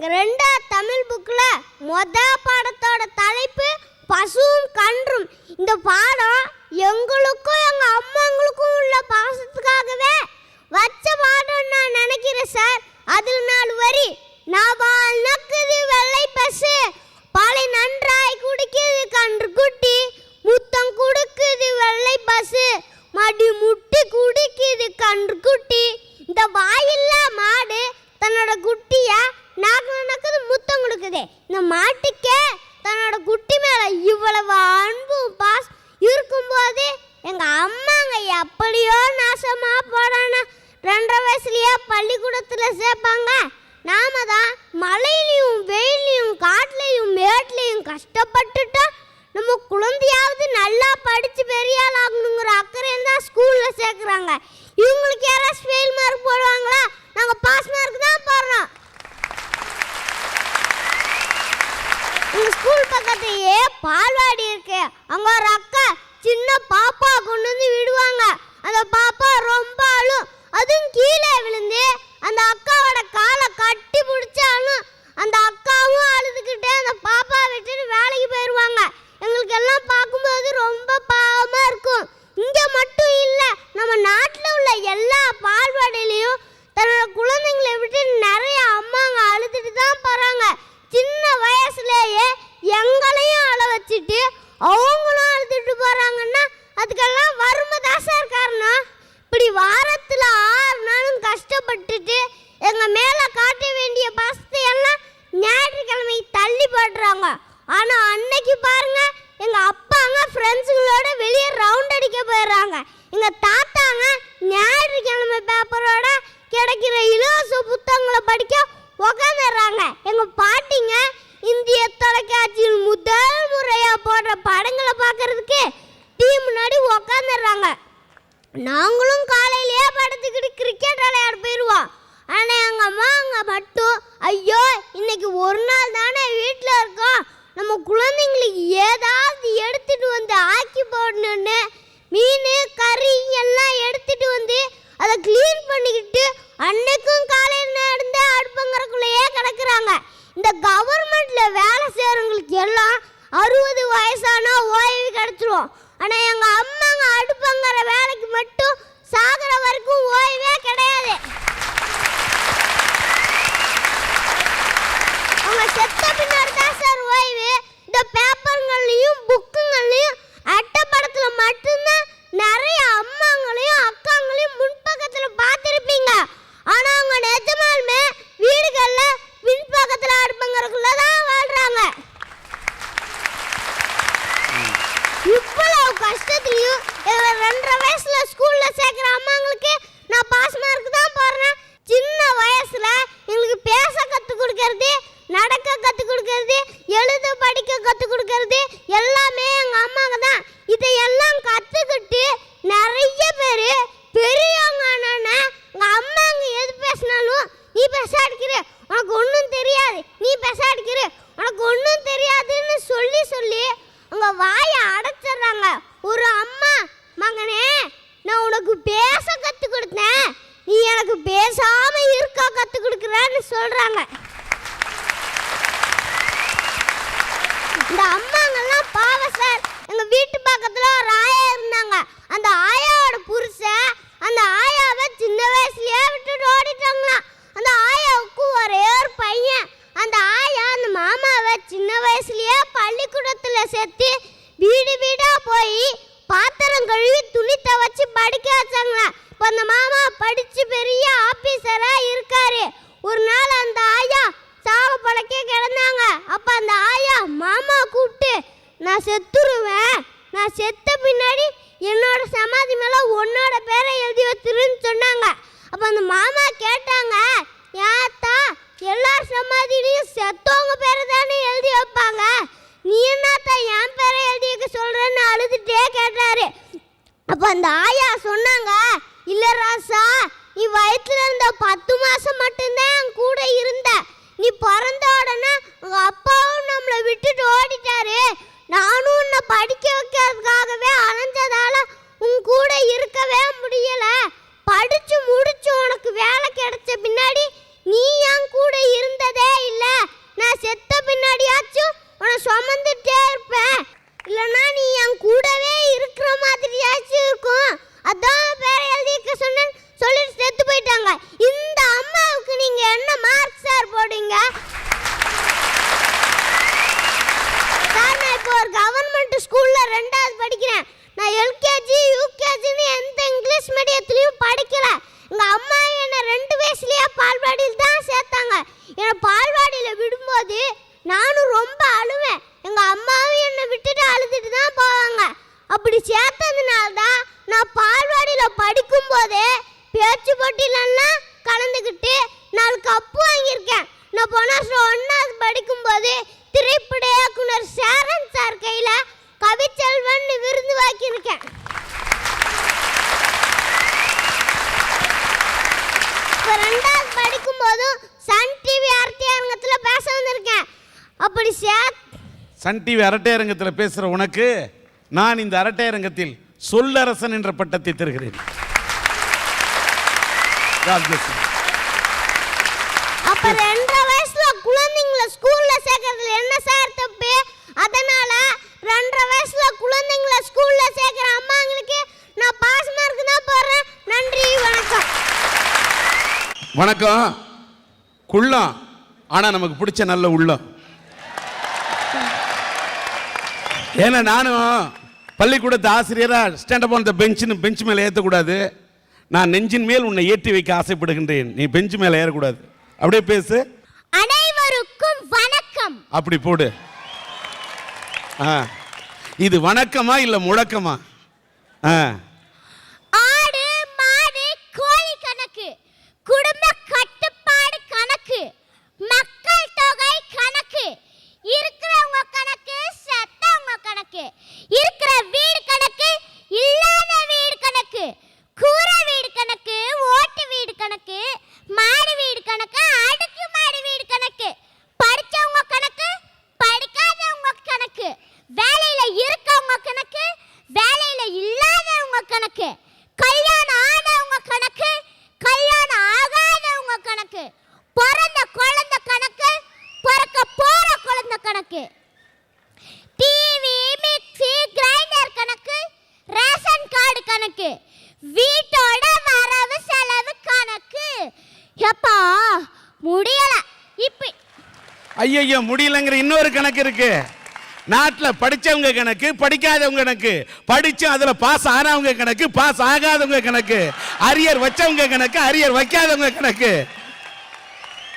ரெண்டாவது தமிழ் புக்கில் பாடத்தோட தலைப்பு பசுவும் கன்றும். இந்த பாடம் எங்களுக்கும் எங்கள் அம்மாங்களுக்கும் உள்ள பாசத்துக்காகவே வச்ச பாடம் நான் நினைக்கிறேன் சார். அதில் 4 வரி. நாவால் நக்குது வெள்ளை பசு, பாலை நன்றாய் குடிக்குது கன்று குட்டி, முத்தம் கொடுக்குது வெள்ளை பசு, மடி முட்டி குடிக்குது கன்று குட்டி. இந்த வாயில்ல மாடு தன்னோட குட்டிய நாக்குது முத்தம் கொடுக்குது. இந்த மாட்டுக்கே தன்னோட குட்டி மேல இவ்வளவு அன்பும் பாஸ் இருக்கும்போது எங்க அம்மாங்க எப்படியோ நாசமா போடானா 2.5 வயசுலயே பள்ளிக்கூடத்துல சேர்ப்பாங்க. நாம தான் மழையிலையும் வெயிலையும் காட்டுலையும் மேட்லையும் கஷ்டப்பட்டுட்டோம். நம்ம குழந்தையாவது நல்லா படிச்சு பெரிய ஆள் ஆகணுங்கிற அக்கறையில் தான் ஸ்கூல்ல சேர்க்குறாங்க. இவங்களுக்கு யாராவது ஃபெயில் மார்க் போடுவாங்களா? நாங்கள் பாஸ் மார்க் தான் போடுறோம். எங்கள் ஸ்கூல் பக்கத்தையே பால்வாடி இருக்கு. அங்கே ஒரு அக்கா சின்ன பாப்பா கொண்டு வந்து விடுவாங்க. அந்த பாப்பா ரொம்ப அழும். அதுவும் கீழே விழுந்து அந்த அக்காவோட காலை கட்டி பிடிச்சாலும் அந்த அக்காவும் அழுதுகிட்டே அந்த பாப்பா விட்டுட்டு வேலைக்கு போயிடுவாங்க. எங்களுக்கு எல்லாம் பார்க்கும்போது ரொம்ப பாவமாக இருக்கும். இங்கே மட்டும் இல்லை, நம்ம நாட்டில் உள்ள எல்லா பால்வாடியிலையும் தன்னோட குழந்தைங்களை விட்டு நிறைய அம்மாங்க அழுதுட்டு தான் போகிறாங்க. சின்ன வயசுலேயே எங்களையும் அழ வச்சுட்டு அவங்களும் அழுதுட்டு போகிறாங்கன்னா அதுக்கெல்லாம் வறுமை தான் சார் காரணம். இப்படி வாரத்தில் 6 நாளும் கஷ்டப்பட்டுட்டு எங்கள் மேலே காட்ட வேண்டிய பாசத்தை எல்லாம் ஞாயிற்றுக்கிழமை தள்ளி போடுறாங்க. ஆனால் அன்னைக்கு பாருங்க, எங்கள் அப்பாங்க ஃப்ரெண்ட்ஸுங்களோட வெளியே ரவுண்ட் அடிக்க போயிடுறாங்க. எங்கள் தாத்தாங்க ஞாயிற்றுக்கிழமை பேப்பரோட கிடைக்கிற இலவச புத்தகங்களை படிக்க உக்காந்துடுறாங்க. எங்கள் பாட்டிங்க இந்திய தொலைக்காட்சியில் முதல் முறையாக போடுற படங்களை பார்க்கறதுக்கு டீம் முன்னாடி உக்காந்துடுறாங்க. நாங்களும் காலையிலேயே படுத்துக்கிட்டு கிரிக்கெட் விளையாட போயிடுவோம். ஆனால் எங்கள் அம்மா அங்கே மட்டும் ஐயோ இன்னைக்கு ஒரு நாள் தானே வீட்டில் இருக்கோம், நம்ம குழந்தைங்களுக்கு ஏதாவது எடுத்துகிட்டு வந்து ஆக்கி போடணுன்னு மீன் கறி எல்லாம் எடுத்துகிட்டு வந்து அதை க்ளீன் பண்ணிக்கிட்டு அன்னைக்கும் காலையில் நடந்து அடுப்பங்கறக்குள்ளேயே கிடக்குறாங்க. இந்த கவர்மெண்ட்டில் வேலை செய்கிறவங்களுக்கு எல்லாம் 60 வயசானா ஓய்வு கிடச்சிரும். ஆனால் எங்கள் அம்மாங்க அடுப்பங்கிற வேலைக்கு மட்டும் சாகிற வரைக்கும் ஓய்வே கிடையாது. அவங்க செத்த பின்னாடி தான் சார் ஓய்வு. இந்த பேப்பருங்கள்லையும் புக்குங்கள்லையும் அட்டைப்படத்தில் மட்டும்தான் நிறைய அம்மாங்களையும் அக்காங்களையும் முன்பக்கத்தில் பார்த்துருப்பீங்க. ஆனால் அவங்க நிஜமாலுமே வீடுகளில் பின்பக்கத்தில் அடுப்பங்கிறதுக்குள்ள தான் வாழ்கிறாங்க. இவ்வளவு கஷ்டத்துலையும் 2.5 வயசுல ஸ்கூல்ல சேர்க்குற அம்மாங்களுக்கு நான் பாஸ் மார்க் தான் போடுறேன். சின்ன வயசுல எங்களுக்கு பேச கற்றுக் கொடுக்கறது, நடக்க கற்றுக் கொடுக்கறது, எழுத படிக்க கற்றுக் கொடுக்கறது எல்லாமே எங்கள் அம்மாங்க தான். இதையெல்லாம் கற்றுக்கிட்டு நிறைய பேர் பெரியவங்க ஆனானே எங்கள் அம்மாங்க எது பேசினாலும் நீ பேச அடிக்கிற, உனக்கு ஒன்றும் தெரியாது, நீ பேச அடிக்கிற, உனக்கு ஒன்றும் தெரியாதுன்னு சொல்லி சொல்லி உங்கள் வாயை அடைச்சிட்றாங்க. ஒரு அம்மா மகனே நான் உனக்கு பேச கற்றுக் கொடுத்தேன், நீ எனக்கு பேசாமல் இருக்க கற்றுக் கொடுக்குறேன்னு சொல்கிறாங்க. இந்த அம்மாங்கெல்லாம் பாவம் சார். எங்கள் வீட்டு பக்கத்தில் ஒரு ஆயா இருந்தாங்க. அந்த ஆயாவோட புருஷன் அந்த ஆயாவை சின்ன வயசுலேயே விட்டுட்டு ஓடிட்டாங்களாம். அந்த ஆயாவுக்கு ஒரே ஒரு பையன். அந்த ஆயா அந்த மாமாவை சின்ன வயசுலேயே பள்ளிக்கூடத்தில் சேர்த்து வீடு வீடாக போய் பாத்திரம் கழுவி துணி துவைச்சு படிக்க வச்சாங்களா. இப்போ அந்த மாமா படித்து பெரிய ஆஃபீஸராக இருக்காரு. ஒரு நாள் அந்த ஆயா சாவ பழக்க கிடந்தாங்க. அப்போ அந்த ஆயா மாமா கூப்பிட்டு நான் செத்துருவேன், நான் செத்த பின்னாடி என்னோட சமாதி மேலே உன்னோட பேரை எழுதி வச்சிருன்னு சொன்னாங்க. அப்போ அந்த மாமா கேட்டாங்க, ஏத்தா எல்லார் சமாதிலையும் செத்தவங்க பேரை தானே எழுதி வைப்பாங்க, நீ என்னத்தா என் பேரை எழுதி வைக்க சொல்கிறேன்னு அழுதுகிட்டே கேட்டாரு. அப்போ அந்த ஆயா சொன்னாங்க, இல்லை ராசா நீ வயிற்றுல இருந்த 10 மாதம் மட்டும்தான் என் கூட இருந்த, நீ பிறந்த உடனே உங்கள் அப்பாவும் நம்மளை விட்டுட்டு ஓடிட்டாரு, நானும் உன்னை படிக்க வைக்கிறதுக்காகவே அலைஞ்சதால உன் கூட இருக்கவே முடியலை, படித்து முடிச்சு உனக்கு வேலை கிடைச்ச பின்னாடி நீ என் கூட இருந்ததே இல்லை, நான் சுமந்துட்டே இருப்பேன். இல்லைன்னா நீ என் கூடவே இருக்கிற மாதிரியாச்சும் இருக்கும். அதான் பேரை எழுதிக்க சொன்னேன் சொல்லிட்டு செத்து போயிட்டாங்க. இந்த அம்மாவுக்கு நீங்க என்ன மார்க் சார் போடுங்க? சார் நான் இப்போ ஒரு கவர்மெண்ட் ஸ்கூல்ல 2வது படிக்கிறேன். நான் எல்கேஜி யூகேஜின்னு எந்த இங்கிலீஷ் மீடியத்துலையும் படிக்கல. எங்க அம்மா என்னை 2 வயசுலயே பால்வாடியில் தான் சேர்த்தாங்க. என்னை பால்வாடியில் விடும்போது நானும் ரொம்ப அழுவேன். எங்க அம்மாவும் என்னை விட்டுட்டு அழுதுட்டு தான் போவாங்க. அப்படி சேர்த்ததுனால தான் நான் பால்வாடியில் படிக்கும் போதே பேச்சு போட்டியிலலாம் கலந்துக்கிட்டு 4 கப்பு வாங்கியிருக்கேன். நான் போன வருஷம் 1வது படிக்கும்போது திரைப்பட இயக்குனர் சேரன் சார் கையில் கவிச்செல்வன் விருது வாங்கியிருக்கேன். இப்போ 2வது படிக்கும் போதும் சன் டிவி அரட்டையரங்கத்தில் பேச வந்திருக்கேன். அப்படி சன் டிவி அரட்டையரங்கத்தில் பேசுகிற உனக்கு நான் இந்த அரட்டையரங்கத்தில் சொல்லரசன் என்ற பட்டத்தை தருகிறேன். அப்ப 2.5 வயசுல குழந்தைங்களை ஸ்கூல்ல சேர்க்கறதுல என்ன சார் தப்பு? அதனால 2.5 வயசுல குழந்தைங்களை ஸ்கூல்ல சேர்க்கிற அம்மாங்களுக்கு நான் பாஸ் மார்க் தான் போடுறேன். நன்றி, வணக்கம். வணக்கம். குள்ளம் ஆனா நமக்கு பிடிச்ச நல்ல உள்ளம். ஏன்னா நானும் பள்ளிக்கூடத்து ஆசிரியராக ஸ்டாண்டப் ஆன் த பெஞ்ச் மேலே ஏற்றக்கூடாது. நான் நெஞ்சின் மேல் உன்னை ஏற்றி வைக்க ஆசைப்படுகின்றேன். நீ பெஞ்ச் மேலே ஏறக்கூடாது. அப்படியே பேசு. அனைவருக்கும் வணக்கம். அப்படி போடு. இது வணக்கமா இல்ல முழக்கமா? ஆடு மாடு கோழி கணக்கு, குடும்ப கட்டுப்பாடு கணக்கு, மக்கள் தொகை கணக்கு, இருக்கிறவங்க கணக்கு, செத்தவங்க கணக்கு, இருக்கிற வீடு கணக்கு, இல்லாத வீடு கணக்கு, கூரை வீடு கணக்கு, ஓட்டு வீடு கணக்கு, மாடி வீடு கணக்கு, அடுக்கு மாடி வீடு கணக்கு, படிச்சவங்க கணக்கு, படிக்காதவங்க கணக்கு, வேலையில இருக்கவங்க கணக்கு, வேலையில இல்லாதவங்க கணக்கு, கல்யாணம் ஆனவங்க கணக்கு, கல்யாணம் ஆகாதவங்க கணக்கு, பிறந்த குழந்தை கணக்கு, பிறக்க போற குழந்தை கணக்கு, டிவி மிக்ஸி கிரைண்டர் கணக்கு, ரேஷன் கார்டு கணக்கு, வீட்டோட வரவு செலவு கணக்கு. எப்பா முடியல. இப்ப ஐயோ முடியலங்கிற இன்னொரு கணக்கு இருக்கு. நாட்டில் படிச்சவங்க கணக்கு, படிக்காதவங்க கணக்கு, படிச்சு அதுல பாஸ் ஆனவங்க கணக்கு, பாஸ் ஆகாதவங்க கணக்கு, அரியர் வச்சவங்க கணக்கு, அரியர் வைக்காதவங்க கணக்கு.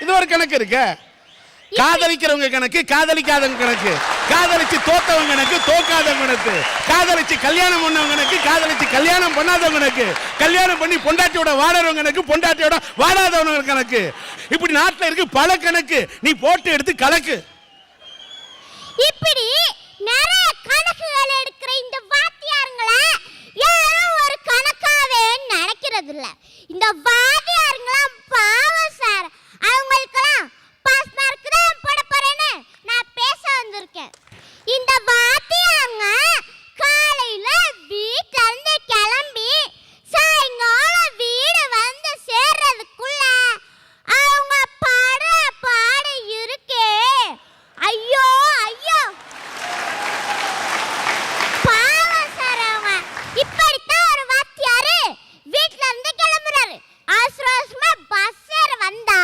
இது ஒரு கணக்கு இருக்கு. காதலிக்கிறவங்க கணக்கு, காதலிக்காதவங்க கணக்கு, காதலிச்சு தோத்தவங்க கணக்கு, தோக்காதவங்க கணக்கு, காதலிச்சு கல்யாணம் பண்ணவங்க கணக்கு, காதலிச்சு கல்யாணம் பண்ணாதவங்க கணக்கு, கல்யாணம் பண்ணி பொண்டாட்டியோட வாழறவங்க கணக்கு, பொண்டாட்டியோட வாழாதவங்க கணக்கு. இப்படி நாட்டில் இருக்கு பல கணக்கு. நீ போட்டு எடுத்து கணக்கு. இப்படி நிறைய கணக்குகள் எடுக்கிற இந்த வாத்தியாருங்களை யாரும் ஒரு கணக்காவே நினைக்கிறது இல்ல. இந்த வாத்தியாருங்களாம் பாவம் சார். அவங்களுக்கெல்லாம் பாஸ் மார்க் தான் போட போறேன்னு நான் பேச வந்திருக்கேன். இந்த வாத்தியாருங்க காலையில வீட்டுல இருந்து கிளம்பி சாயங்காலம் வீடு வந்து சேர்றதுக்குள்ள அவங்க பாடு இருக்கே. ஐயோ ஐயோ பாவம் சார். அவங்க இப்படித்தான் ஒரு வாத்தியாரு வீட்டுல இருந்து கிளம்புறாரு. அவசர அவசரமா பஸ் ஏற வந்தா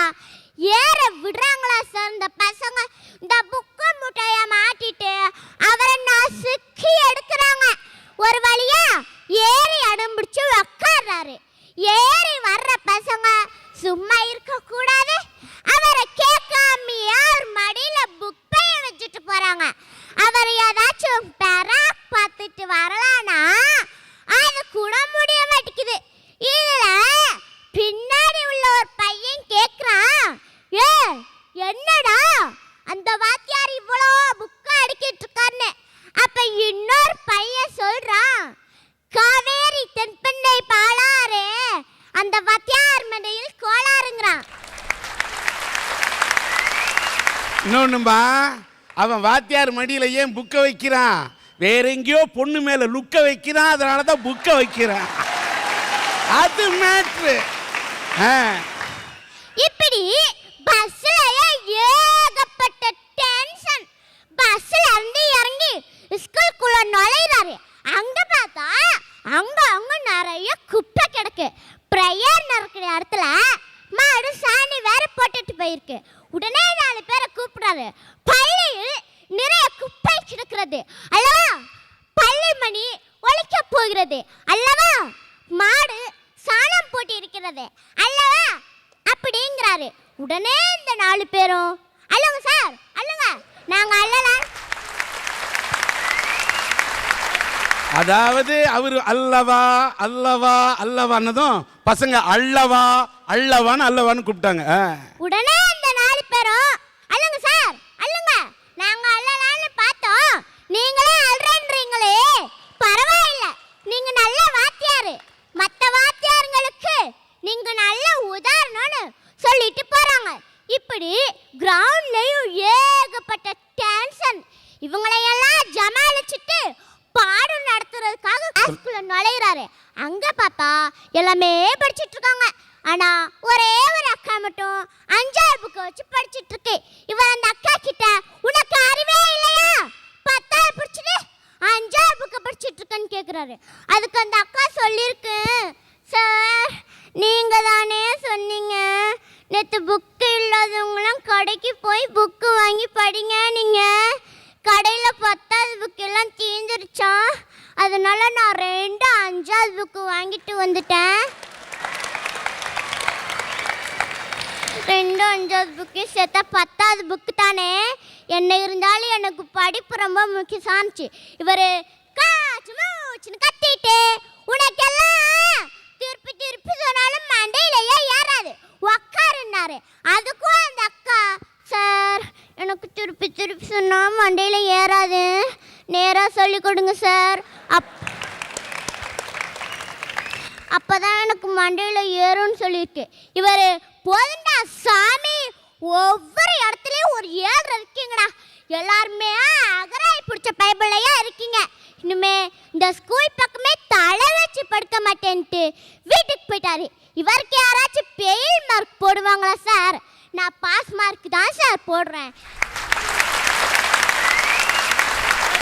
ஏற விடுறாங்களா சார் இந்த பசங்க? இந்த புக்கு முட்டைய மாட்டிட்டு அவரை நசுக்கி எடுக்கிறாங்க. ஒரு வழியா ஏறி அடம்பிடிச்சு உட்கார்றாரு. ஏறி வர்ற பசங்க சும்மா இருக்க கூடாது. அவரை கேட்காமையே அவர் மடியில புக்கைய வச்சுட்டு போறாங்க. அவர் ஏதாச்சும் பெராக் பார்த்துட்டு வரலானா அது கூட முடிய மாட்டேங்குது. இதுல பின்னாடி உள்ள ஒரு பையன் கேக்குறான், ஏ என்னடா அந்த வாத்தியார் இவ்வளோ புக்கை அடிக்கிட்டு இருக்காருன்னு. அப்ப இன்னொரு பையன் சொல்றான், காவேரி தென்பெண்ணை பாலாறு அந்த வாத்தியார் மண்டையில் கோளாறுங்கிறான். இன்னொன்னும்பா, அவன் வாத்தியார் மடியில ஏன் புக்க வைக்கிறான்? வேற எங்கேயோ பொண்ணு மேல லுக்க வைக்கிறான். அதனாலதான் புக்க வைக்கிறான். அது மேட்ரு. இப்படி பஸ்ல ஏகப்பட்ட டென்ஷன். பஸ்ல உடனே 4 பேரை கூப்பிடுறாரு. பள்ளியில் நிறைய குப்பை கிடக்கிறது அல்லவா, பள்ளி மணி ஒலிக்க போகிறது அல்லவா, மாடு சாணம் போட்டு இருக்கிறது அல்லவா அப்படிங்கிறாரு. உடனே இந்த 4 பேரும் அல்லங்க சார் அல்லங்க, நாங்க அல்லலாம். அதாவது அவர் அல்லவா அல்லவா அல்லவான்னதும் பசங்க அல்லவா அல்லவான்னு அல்லவான்னு கூப்பிட்டாங்க. உடனே இந்த 4 பேரும் அல்லங்க சார் அல்லங்க, நாங்க அல்லலான்னு பார்த்தோம், நீங்களே அல்றன்றீங்களே, பரவாயில்ல, நீங்க நல்ல வாத்தியாரு, மற்ற வாத்தியாருங்களுக்கு நீங்க நல்ல உதாரணம்னு சொல்லிட்டு போறாங்க. இப்படி கிரவுண்ட்லயும் ஏகப்பட்ட டென்ஷன். இவங்களையெல்லாம் ஜமாளிச்சுட்டு பாடம் நடத்துறதுக்காக கிளாஸ்க்குள்ள நுழையிறாரு. அங்க பார்த்தா எல்லாமே படிச்சிட்டு இருக்காங்க. ஆனா ஒரே ஒரு அக்கா மட்டும் 5ஆவது புக்கை வச்சு படிச்சிட்டு இருக்கு. இவன் அந்த அக்கா கிட்ட, உனக்கு அறிவே இல்லையா, 10ஆவது படிச்சுட்டு 5ஆவது புக்கை படிச்சிட்டு இருக்கேன்னு கேட்குறாரு. அதுக்கு அந்த அக்கா சொல்லியிருக்கு, சார் நீங்க தானே சொன்னீங்க நேற்று புக்கு இல்லாதவங்களாம் கடைக்கு போய் புக்கு வாங்கி படிங்க, நீங்க கடையில் 10ஆவது புக்கு எல்லாம் தீந்துருச்சா, அதனால நான் 5ஆவது புக்கு வாங்கிட்டு வந்துட்டேன். 5ஆவது புக்கு சேர்த்தா 10ஆவது புக்கு தானே, என்ன இருந்தாலும் எனக்கு படிப்பு ரொம்ப முக்கியம் சாமிச்சு. இவர் காச்சு மூச்சுன்னு கத்திட்டு, உனக்கெல்லாம் திருப்பி திருப்பி சொன்னாலும் மண்டையிலேயே ஏறாது, உக்காருன்னாரு. அதுக்கும் அந்த அக்கா, சார் எனக்கு திருப்பி திருப்பி சொன்னால் மண்டையில் ஏறாது, நேராக சொல்லி கொடுங்க சார், அப்போதான் எனக்கு மண்டையில் ஏறும்னு சொல்லியிருக்கு. இவர் போதுண்டா சாமி, ஒவ்வொரு இடத்துலையும் ஒரு 7 இருக்கீங்கடா, எல்லாருமே அகராய் பிடிச்ச பைபிளையா இருக்கீங்க, இனிமே இந்த ஸ்கூல் பக்கமே தலை வச்சு படுக்க மாட்டேன்ட்டு வீட்டுக்கு போயிட்டாரு. இவருக்கு யாராச்சும் பெயில் மார்க் போடுவாங்களா சார்? நான் பாஸ் மார்க் தான் சார் போடுறேன்.